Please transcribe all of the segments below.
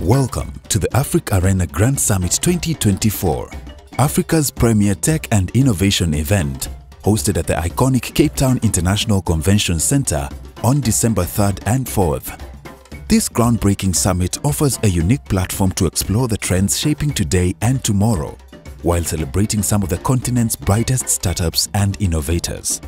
Welcome to the Africarena Grand Summit 2024, Africa's premier tech and innovation event, hosted at the iconic Capetown International Convention Center on December 3rd and 4th. This groundbreaking summit offers a unique platform to explore the trends shaping today and tomorrow, while celebrating some of the continent's brightest startups and innovators.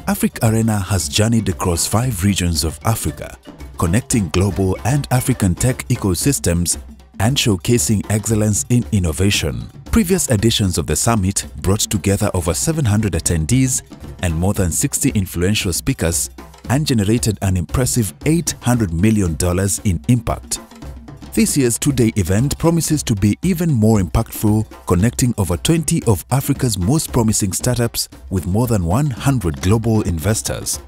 Africarena has journeyed across 5 regions of Africa, connecting global and African tech ecosystems and showcasing excellence in innovation. Previous editions of the summit brought together over 700 attendees and more than 60 influential speakers and generated an impressive $800 million in impact. This year's two-day event promises to be even more impactful, connecting over 20 of Africa's most promising startups with more than 100 global investors.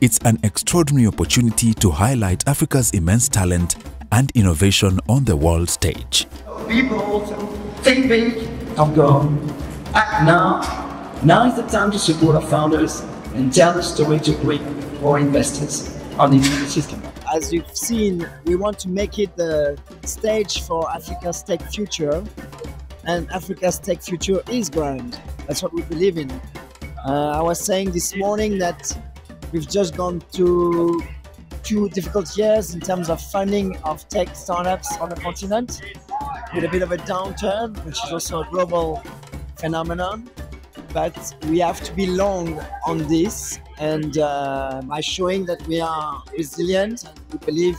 It's an extraordinary opportunity to highlight Africa's immense talent and innovation on the world stage. Be bold, think big, and go. Act now. Now is the time to support our founders and tell the story to bring more investors on the ecosystem. As you've seen, we want to make it the stage for Africa's tech future, and Africa's tech future is grand. That's what we believe in. I was saying this morning that we've just gone through 2 difficult years in terms of funding of tech startups on the continent, with a bit of a downturn, which is also a global phenomenon. But we have to be long on this, and by showing that we are resilient and we believe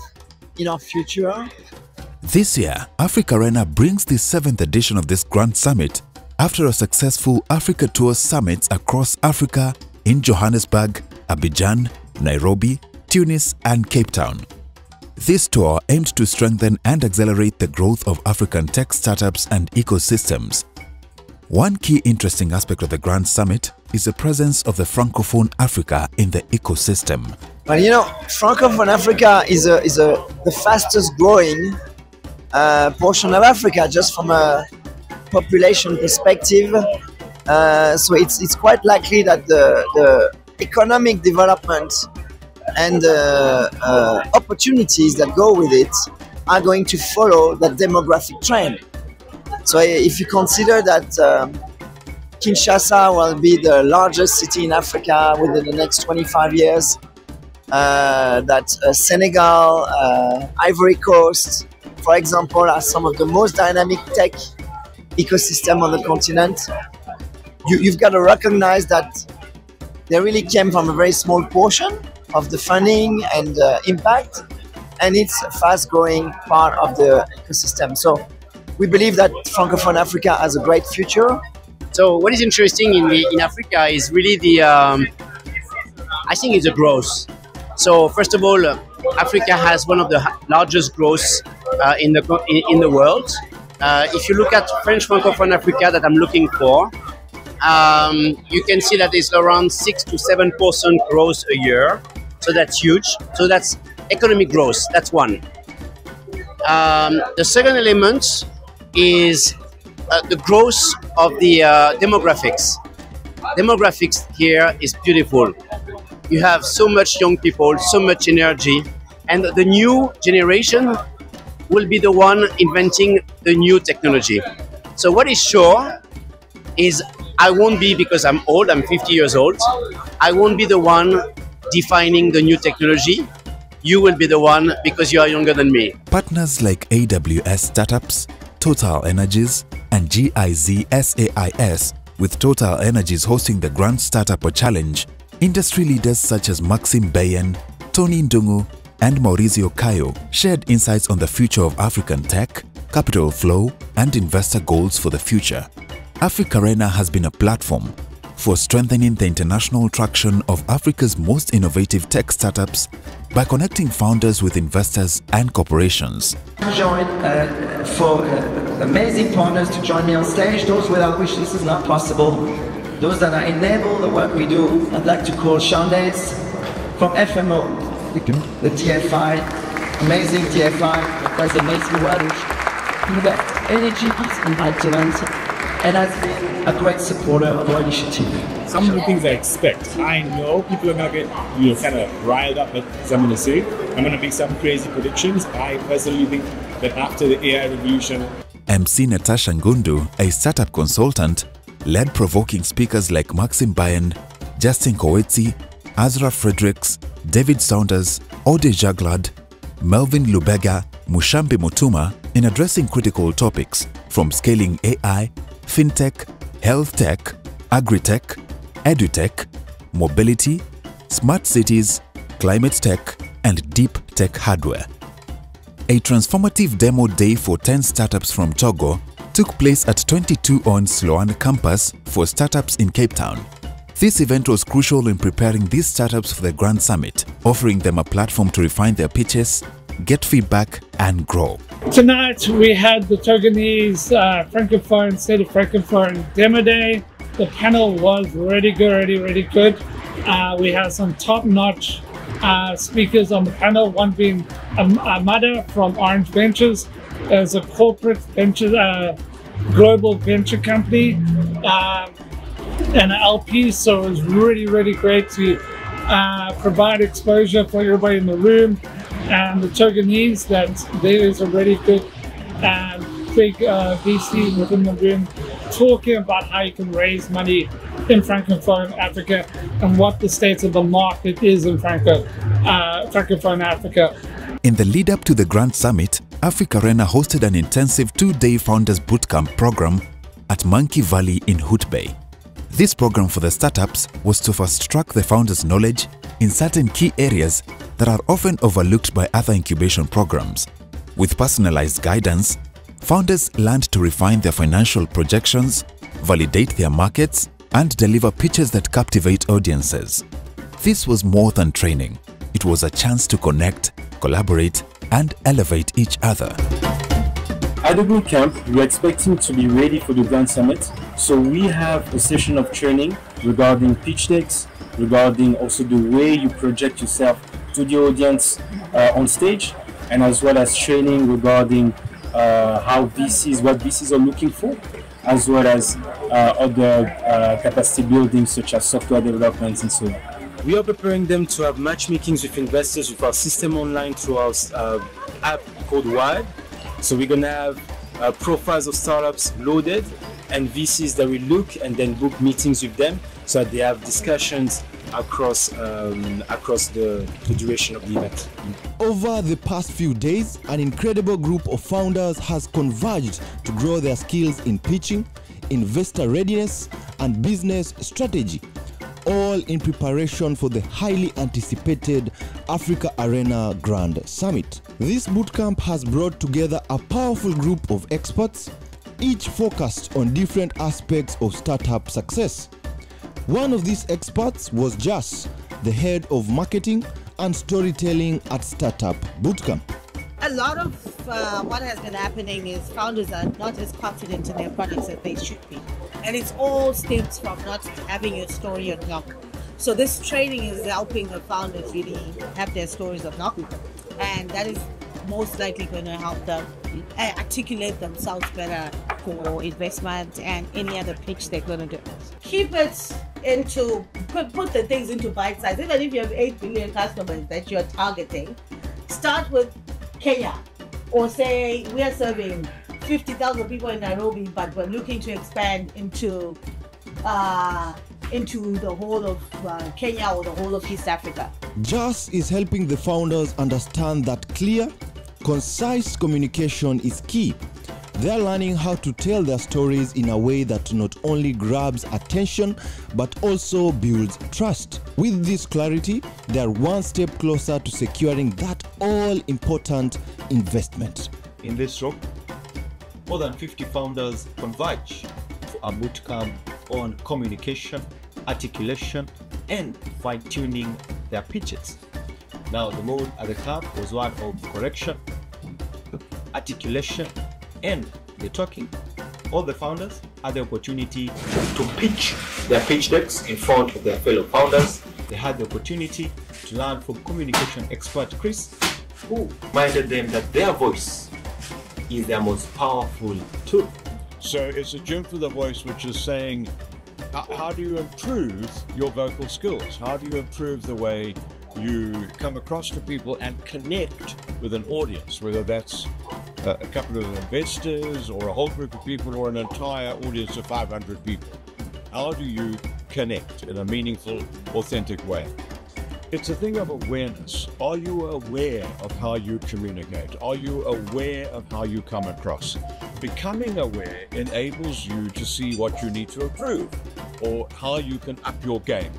in our future. This year, Africarena brings the 7th edition of this Grand Summit after a successful Africa Tour summits across Africa in Johannesburg, Abidjan, Nairobi, Tunis and Cape Town. This tour aimed to strengthen and accelerate the growth of African tech startups and ecosystems. One key interesting aspect of the Grand Summit is the presence of the Francophone Africa in the ecosystem. But you know, Francophone Africa is the fastest growing portion of Africa, just from a population perspective. So it's quite likely that the economic development and opportunities that go with it are going to follow that demographic trend. So if you consider that Kinshasa will be the largest city in Africa within the next 25 years, that Senegal, Ivory Coast, for example, are some of the most dynamic tech ecosystem on the continent, you've got to recognize that they really came from a very small portion of the funding and impact, and it's a fast-growing part of the ecosystem. So we believe that Francophone Africa has a great future. So what is interesting in Africa is really the, I think it's the growth. So first of all, Africa has one of the largest growths in the world. If you look at French Francophone Africa that I'm looking for, you can see that it's around 6 to 7% growth a year. So that's huge. So that's economic growth. That's one. The second element is the growth of the demographics. Demographics here is beautiful. You have so much young people, so much energy, and the new generation will be the one inventing the new technology. So what is sure is I won't be, because I'm old, I'm 50 years old, I won't be the one defining the new technology. You will be the one because you are younger than me. Partners like AWS Startups, Total Energies and GIZ-SAIS, with Total Energies hosting the Grand Startup Challenge, industry leaders such as Maxime Bayen, Tony Ndungu and Maurizio Caio shared insights on the future of African tech, capital flow and investor goals for the future. Africarena has been a platform for strengthening the international traction of Africa's most innovative tech startups by connecting founders with investors and corporations. Join for amazing partners to join me on stage, those without which this is not possible, those that enable the work we do. I'd like to call Sean Dates from FMO, the TFI, amazing TFI, that's amazing work, the energy is enlightenment. and has been a great supporter of our initiative. Some of the things I expect, I know people are going to get kind of riled up at what I'm going to say. I'm going to make some crazy predictions. I personally think that after the AI revolution, MC Natasha Ngundu, a startup consultant, led provoking speakers like Maxim Bayen, Justin Kowetsi, Azra Fredericks, David Saunders, Ode Jaglad, Melvin Lubega, Mushambi Mutuma in addressing critical topics from scaling AI, fintech, health tech, agri-tech, edutech, mobility, smart cities, climate tech, and deep tech hardware. A transformative demo day for 10 startups from Togo took place at 22 on Sloan campus for startups in Cape Town. This event was crucial in preparing these startups for the Grand Summit, offering them a platform to refine their pitches, get feedback, and grow. Tonight we had the Togolese Francophone, State of Francophone demo day. The panel was really good. We had some top-notch speakers on the panel, one being Amada from Orange Ventures. As a corporate venture, global venture company, and an LP, so it was really great to provide exposure for everybody in the room. And the Togolese, that there is a really good big VC within the room talking about how you can raise money in Francophone Africa and what the state of the market is in Francophone Africa. In the lead up to the Grand Summit, Africarena hosted an intensive 2-day Founders Bootcamp program at Monkey Valley in Hoot Bay. This program for the startups was to fast-track the founders' knowledge in certain key areas that are often overlooked by other incubation programs. With personalized guidance, founders learned to refine their financial projections, validate their markets, and deliver pitches that captivate audiences. This was more than training. It was a chance to connect, collaborate, and elevate each other. at the bootcamp, we're expecting to be ready for the Grand Summit. So we have a session of training regarding pitch decks, regarding also the way you project yourself to the audience on stage, and as well as training regarding what VCs are looking for, as well as other capacity building such as software development and so on. We are preparing them to have matchmakings with investors with our system online through our app called Wired. So we're going to have profiles of startups loaded and VCs that we look and then book meetings with them so that they have discussions across the duration of the event. Over the past few days, an incredible group of founders has converged to grow their skills in pitching, investor readiness, and business strategy, all in preparation for the highly anticipated Africarena Grand Summit. This bootcamp has brought together a powerful group of experts, each focused on different aspects of startup success. One of these experts was Jas, the head of marketing and storytelling at Startup Bootcamp. A lot of what has been happening is founders are not as confident in their products as they should be. And it's all stems from not having your story on lock. So this training is helping the founders really have their stories on lock. And that is most likely going to help them articulate themselves better for investment and any other pitch they're going to do. Keep it into, put the things into bite size. Even if you have 8 billion customers that you're targeting, start with Kenya, or say we are serving 50,000 people in Nairobi, but we're looking to expand into the whole of Kenya or the whole of East Africa. Jas is helping the founders understand that clear, concise communication is key. They're learning how to tell their stories in a way that not only grabs attention, but also builds trust. With this clarity, they're one step closer to securing that all-important investment. In this room, more than 50 founders converge for a bootcamp on communication, articulation, and fine-tuning their pitches. Now, the mode at the camp was one of correction, articulation, and the talking. All the founders had the opportunity to pitch their pitch decks in front of their fellow founders. They had the opportunity to learn from communication expert Chris, who reminded them that their voice is their most powerful tool. So it's a gym for the voice, which is saying, how do you improve your vocal skills? How do you improve the way you come across to people and connect with an audience, whether that's a couple of investors or a whole group of people or an entire audience of 500 people? How do you connect in a meaningful, authentic way? It's a thing of awareness. Are you aware of how you communicate? Are you aware of how you come across? Becoming aware enables you to see what you need to improve or how you can up your game.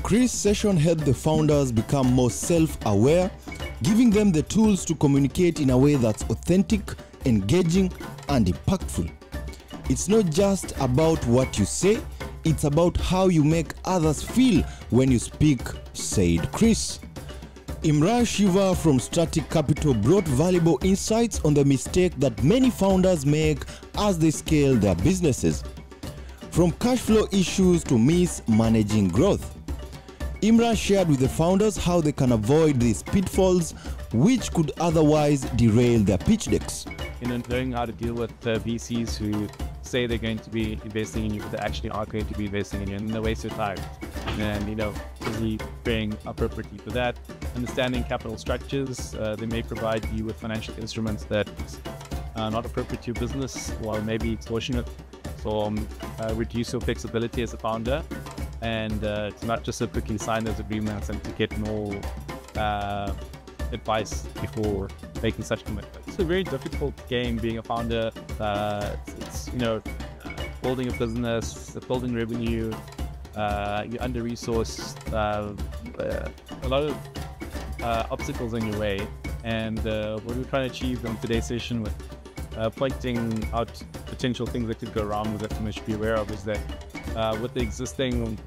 Chris' session helped the founders become more self-aware, giving them the tools to communicate in a way that's authentic, engaging, and impactful. It's not just about what you say, it's about how you make others feel when you speak, said Chris. Imran Shiva from Strategic Capital brought valuable insights on the mistake that many founders make as they scale their businesses, from cash flow issues to mismanaging growth. Imran shared with the founders how they can avoid these pitfalls, which could otherwise derail their pitch decks. Learning how to deal with VCs who say they're going to be investing in you, but they actually aren't going to be investing in you, and they waste your time. And really being appropriately for that. Understanding capital structures, they may provide you with financial instruments that are not appropriate to your business, or maybe extortionate. So reduce your flexibility as a founder, and to not just quickly sign those agreements and to get more advice before making such commitments. It's a very difficult game being a founder. It's building a business, building revenue. You're under-resourced, a lot of obstacles in your way, and what we're trying to achieve in today's session with pointing out potential things that could go wrong that we should be aware of is that with the existing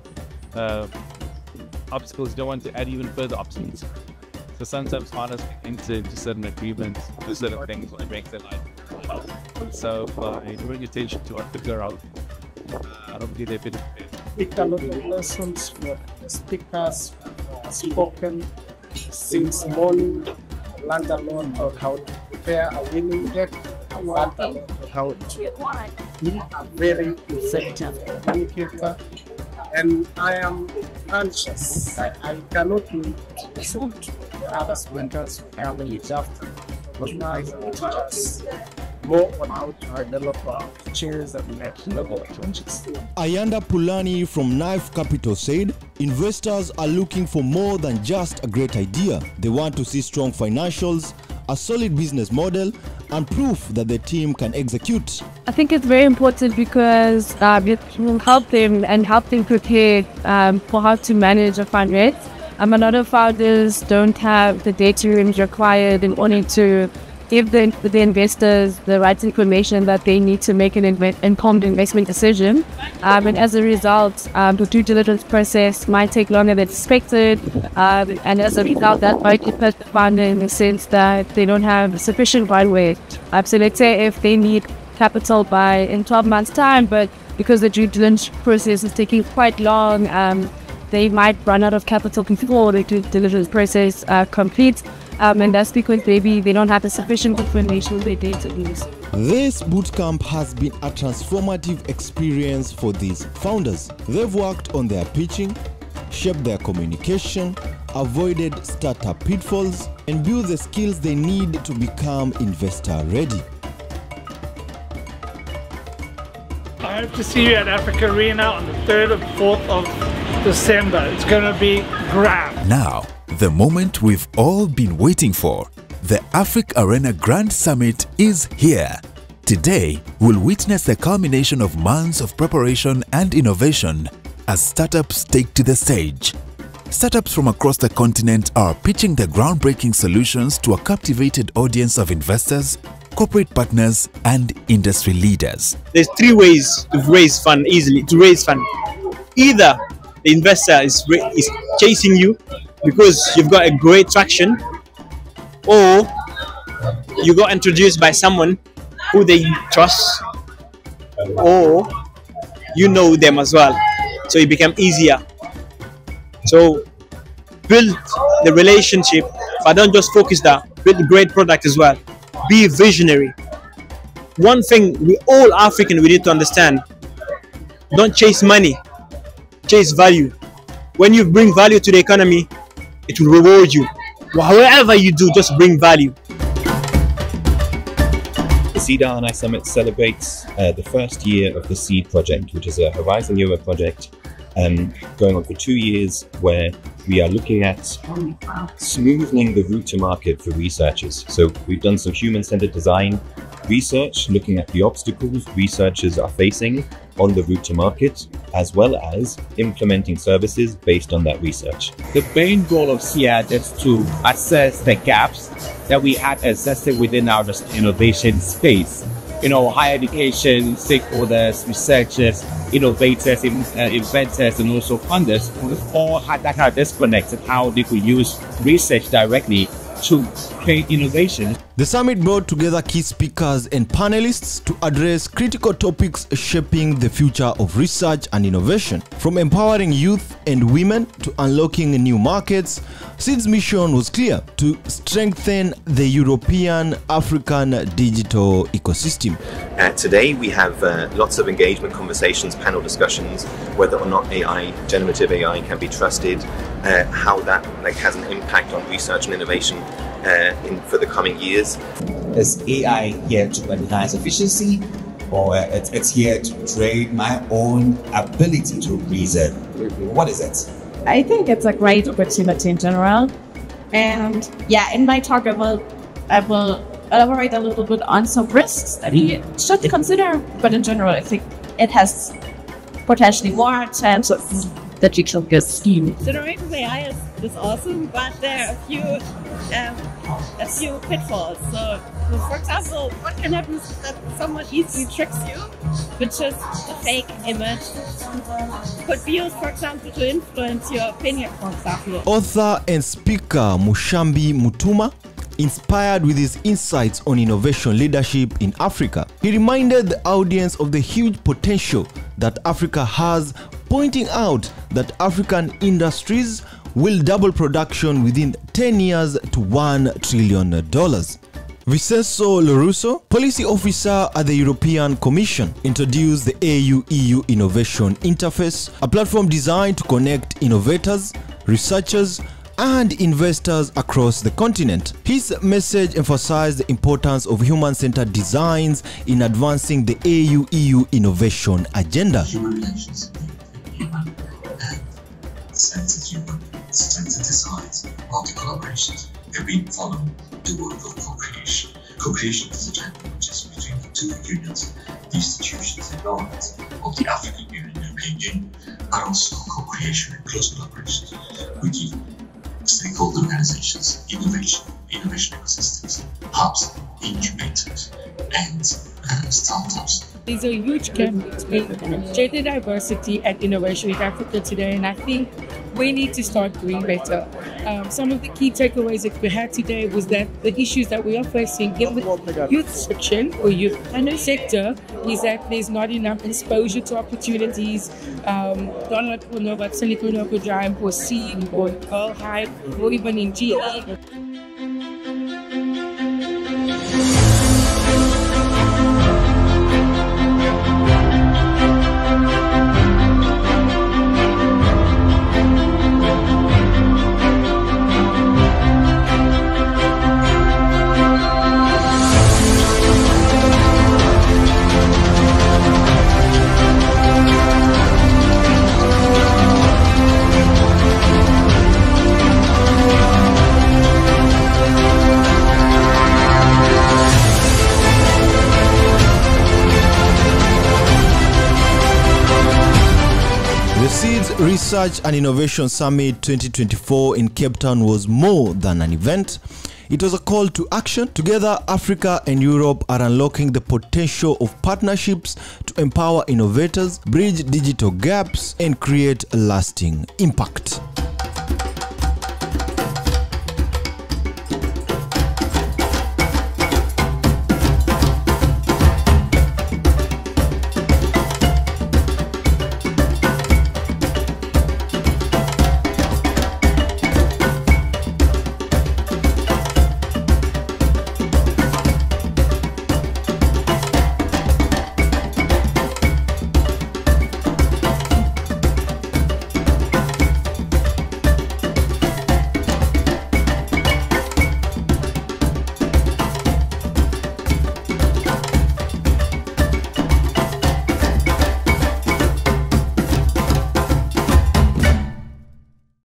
obstacles, you don't want to add even further obstacles. So sometimes founders enter into certain agreements to certain things when it breaks their life. So drawing attention to what could go wrong, I don't believe they've been picked a lot of lessons from the speakers spoken since morning. Learned a lot of how to prepare a winning deck, learned a lot of how to be a very effective communicator. And I am anxious. I cannot wait to other speakers having it after. But now it's more on how to develop our pitches and make level changes. Ayanda Pulani from Knife Capital said, investors are looking for more than just a great idea. They want to see strong financials, a solid business model, and proof that the team can execute. I think it's very important because it will help them prepare for how to manage a fundraise. A lot of founders don't have the data rooms required in order to give the investors the right information that they need to make an informed investment decision. And as a result, the due diligence process might take longer than expected. And as a result, that might impact the founder in the sense that they don't have sufficient runway. So let's say if they need capital in 12 months' time, but because the due diligence process is taking quite long, they might run out of capital before the due diligence process completes. And that's because maybe they don't have the sufficient information they need to use. This bootcamp has been a transformative experience for these founders. They've worked on their pitching, shaped their communication, avoided startup pitfalls, and built the skills they need to become investor ready. I hope to see you at Africarena on the 3rd and 4th of December. It's going to be grand. Now, the moment we've all been waiting for. The Africarena Grand Summit is here. Today, we'll witness the culmination of months of preparation and innovation as startups take to the stage. Startups from across the continent are pitching their groundbreaking solutions to a captivated audience of investors, corporate partners, and industry leaders. There's three ways to raise fund easily. Either the investor is chasing you because you've got a great traction, or you got introduced by someone who they trust, or you know them as well, so it became easier. So build the relationship, but don't just focus that. Build a great product as well. Be visionary. one thing we all African we need to understand: don't chase money, chase value. When you bring value to the economy, it will reward you. Whatever you do, just bring value. The Seed R&I Summit celebrates the first year of the SEED project, which is a Horizon Europe project going on for 2 years, where we are looking at smoothing the route to market for researchers. So we've done some human-centered design research, looking at the obstacles researchers are facing on the route to market, as well as implementing services based on that research. The main goal of SEED is to assess the gaps that we had assessed within our innovation space. Higher education, stakeholders, researchers, innovators, inventors, and also funders all had that kind of disconnect and how they could use research directly to create innovation. The summit brought together key speakers and panelists to address critical topics shaping the future of research and innovation. From empowering youth and women to unlocking new markets, SEED's mission was clear: to strengthen the European-African digital ecosystem. Today we have lots of engagement conversations, panel discussions, whether or not AI, generative AI can be trusted, how that has an impact on research and innovation for the coming years. Is AI here to enhance efficiency, or it's here to train my own ability to reason? What is it? I think it's a great opportunity in general. And yeah, in my talk I will elaborate a little bit on some risks that we should consider. But in general, I think it has potentially more chance of the digital scheme. Generative AI is awesome, but there are a few pitfalls. So, for example, what can happen is that someone easily tricks you with just a fake image. Could be used, for example, to influence your opinion, for example. Author and speaker Mushambi Mutuma inspired with his insights on innovation leadership in Africa. He reminded the audience of the huge potential that Africa has, pointing out that African industries will double production within 10 years to $1 trillion. Vincenzo Lorusso, policy officer at the European Commission, introduced the AU-EU Innovation Interface, a platform designed to connect innovators, researchers, and investors across the continent. His message emphasized the importance of human-centered designs in advancing the AU-EU innovation agenda. Human relations, human centered designs, multi-collaborations, have been following the work of co-creation. Co-creation is a joint process between the two unions, the institutions and governments of the African Union and European Union, but also co-creation and close collaboration with the stakeholder organizations, innovation ecosystems, hubs, incubators, and startups. These are huge gaps in gender diversity and innovation in Africa today, and I think we need to start doing better. Some of the key takeaways that we had today was that the issues that we are facing in the youth section or youth sector is that there's not enough exposure to opportunities. Don't know about Silicon Valley or SEED or Girl Hype or even in GE. The SEED's Research and Innovation Summit 2024 in Cape Town was more than an event. It was a call to action. Together, Africa and Europe are unlocking the potential of partnerships to empower innovators, bridge digital gaps, and create lasting impact.